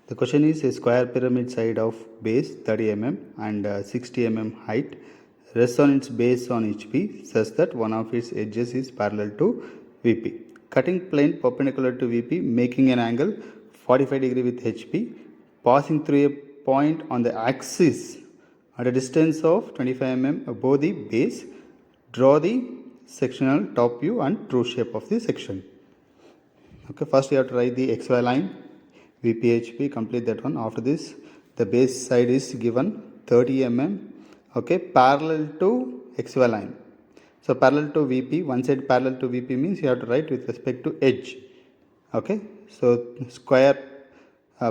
The question is a square pyramid side of base 30 mm and 60 mm height rests on its base on HP such that one of its edges is parallel to VP. Cutting plane perpendicular to VP making an angle 45 degree with HP passing through a point on the axis at a distance of 25 mm above the base. Draw the sectional top view and true shape of the section. Okay, first you have to write the XY line VPHP, complete that one. After this, the base side is given 30 mm, okay, parallel to XY line. So parallel to VP, one side parallel to VP means you have to write with respect to edge. Okay, so square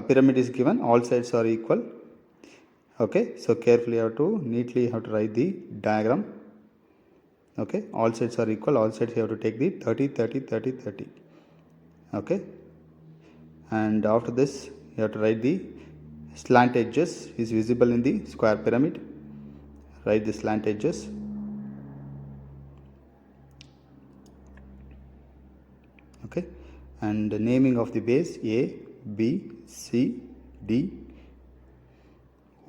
pyramid is given, all sides are equal. Okay, so carefully you have to neatly have to write the diagram. Okay, all sides are equal, all sides you have to take the 30 30 30 30. Okay, and after this you have to write the slant edges is visible in the square pyramid. Write the slant edges. Okay, and the naming of the base A, B, C, D,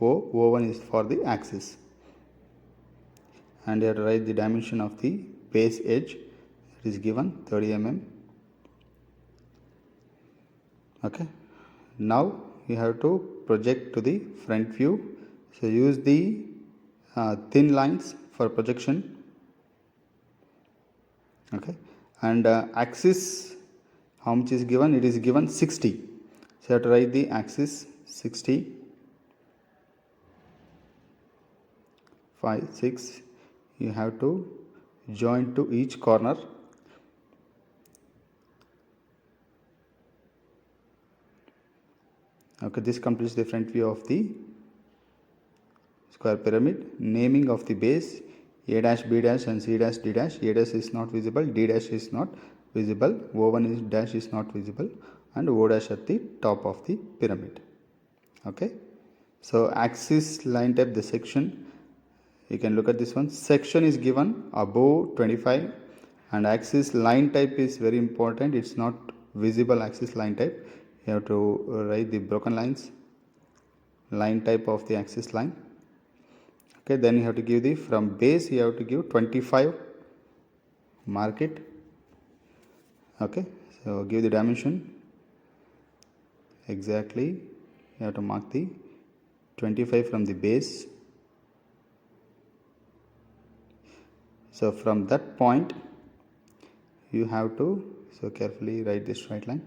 O. O1 is for the axis, and you have to write the dimension of the base edge. It is given 30 mm. Okay, now you have to project to the front view. So use the thin lines for projection. Okay, and axis, how much is given? It is given 60. So you have to write the axis 60, 5, 6. You have to join to each corner. Okay, this completes the front view of the square pyramid. Naming of the base A dash, B dash and C dash, D dash. A dash is not visible, D dash is not visible, O1 is dash is not visible, and O dash at the top of the pyramid. Okay, so axis line type, the section, you can look at this one. Section is given above 25, and axis line type is very important. It's not visible axis line type. You have to write the broken lines, line type of the axis line. Okay, then you have to give the, from base you have to give 25, mark it. Okay, so give the dimension exactly. You have to mark the 25 from the base. So from that point you have to, so carefully write this straight line.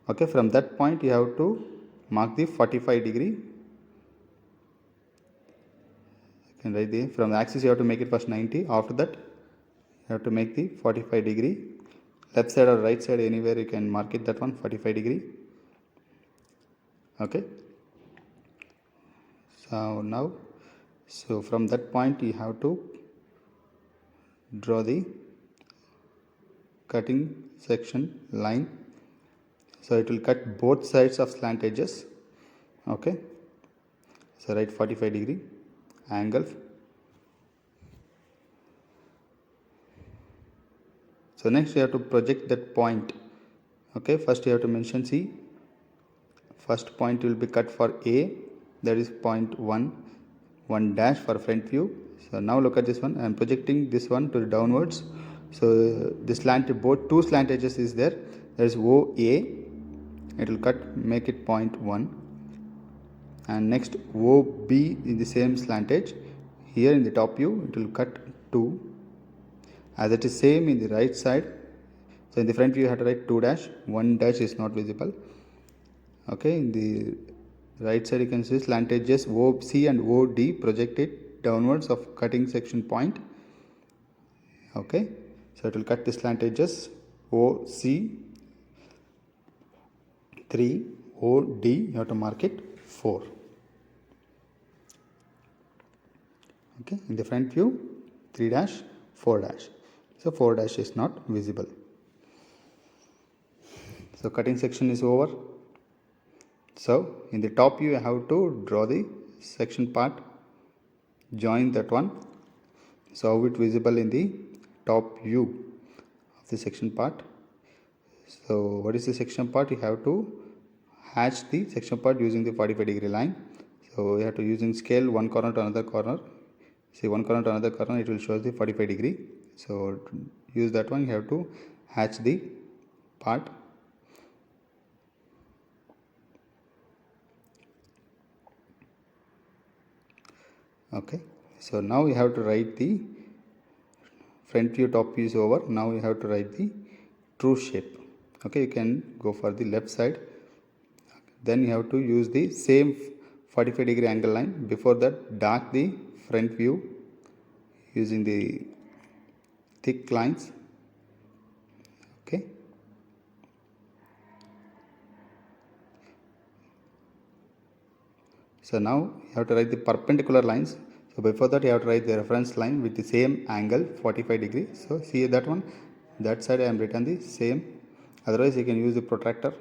Okay, from that point you have to mark the 45 degree. You can write the, from the axis you have to make it first 90. After that you have to make the 45 degree. Left side or right side, anywhere you can mark it, that one 45 degree. Okay, so now, so from that point you have to draw the cutting section line. So it will cut both sides of slant edges. Okay, so write 45 degree angle. So next you have to project that point. Okay, first you have to mention, see, first point will be cut for A, that is point 1, 1 dash for front view. So now look at this one. I am projecting this one to the downwards. So the slant, both two slant edges is there. There is OA. It will cut, make it point 1, and next OB in the same slant edge. Here in the top view it will cut 2, as it is same in the right side. So in the front view you have to write 2 dash, 1 dash is not visible. Okay, in the right side you can see slant edges OC and OD projected downwards of cutting section point. Okay, so it will cut the slant edges OC 3, OD you have to mark it 4. Okay, in the front view 3 dash, 4 dash. So 4 dash is not visible. So cutting section is over. So in the top view you have to draw the section part, join that one. So how it visible in the top view of the section part. So what is the section part? You have to hatch the section part using the 45-degree line. So we have to using scale one corner to another corner. See, one corner to another corner, it will show the 45-degree. So to use that one, you have to hatch the part. Okay, so now you have to write the front view, top view is over. Now you have to write the true shape. Okay, you can go for the left side. Then you have to use the same 45-degree angle line. Before that, dark the front view using the thick lines. Okay, so now you have to write the perpendicular lines. So before that, you have to write the reference line with the same angle 45 degree. So see that one, that side I am written the same. Otherwise you can use the protractor.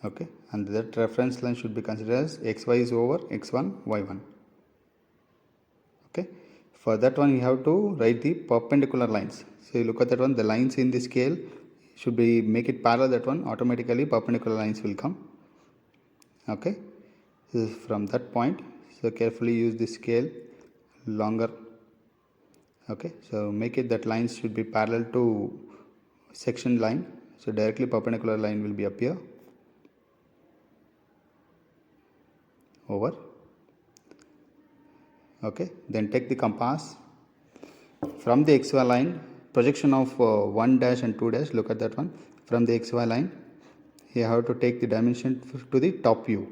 Okay, and that reference line should be considered as xy is over x1 y1. Okay, for that one you have to write the perpendicular lines. So you look at that one, the lines in the scale should be make it parallel, that one automatically perpendicular lines will come. Okay, this is from that point, so carefully use the scale longer. Okay, so make it that lines should be parallel to section line, so directly perpendicular line will be appear over. Okay, then take the compass from the xy line, projection of 1 dash and 2 dash. Look at that one, from the xy line you have to take the dimension to the top view,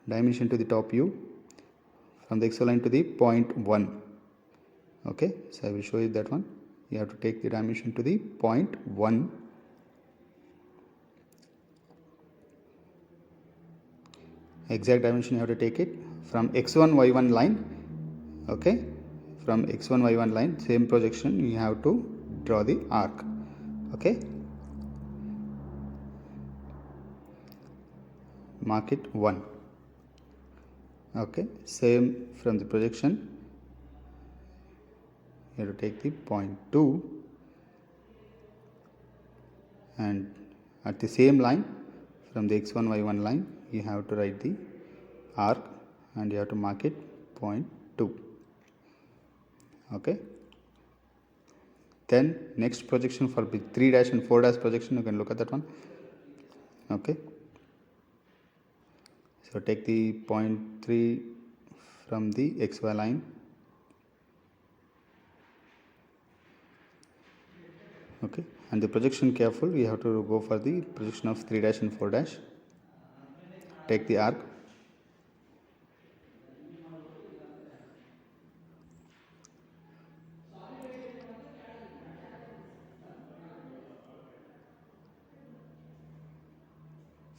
dimension to the top view from the xy line to the point 1. Okay, so I will show you that one. You have to take the dimension to the point 1. Exact dimension you have to take it from x1 y1 line. Okay, from x1 y1 line, same projection you have to draw the arc. Okay, mark it 1. Okay, same from the projection you have to take the point 2, and at the same line from the x1 y1 line you have to write the arc and you have to mark it point 2. Okay, then next projection for 3 dash and 4 dash projection, you can look at that one. Okay, so take the point 3 from the xy line. Okay, and the projection careful, you have to go for the projection of 3 dash and 4 dash. Take the arc.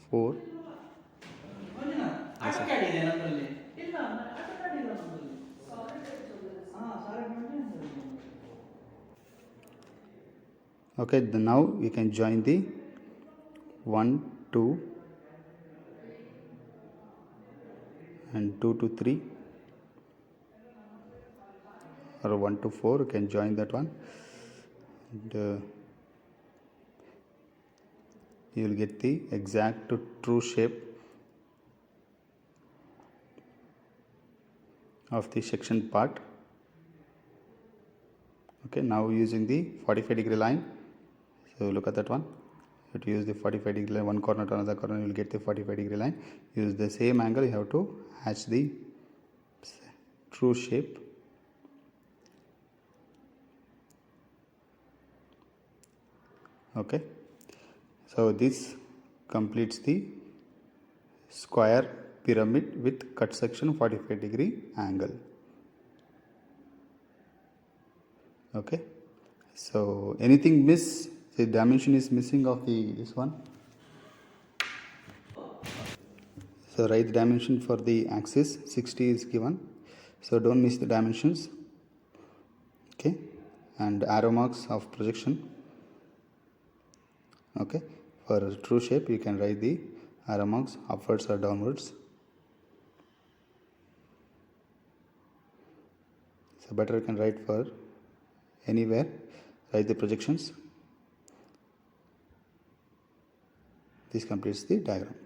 Four. Yes, okay, then now we can join the 1 2 and 2 to 3 or 1 to 4, you can join that one, and you will get the exact true shape of the section part. Okay, now using the 45-degree line, so look at that one. You have to use the 45-degree line, one corner to another corner, you will get the 45-degree line. Use the same angle, you have to hatch the true shape. Okay, so this completes the square pyramid with cut section 45-degree angle. Okay, so anything miss, the dimension is missing of the this one. So write the dimension for the axis, 60 is given, so don't miss the dimensions. Okay, and arrow marks of projection. Okay, for true shape you can write the arrow marks upwards or downwards. So better you can write for anywhere, write the projections. This completes the diagram.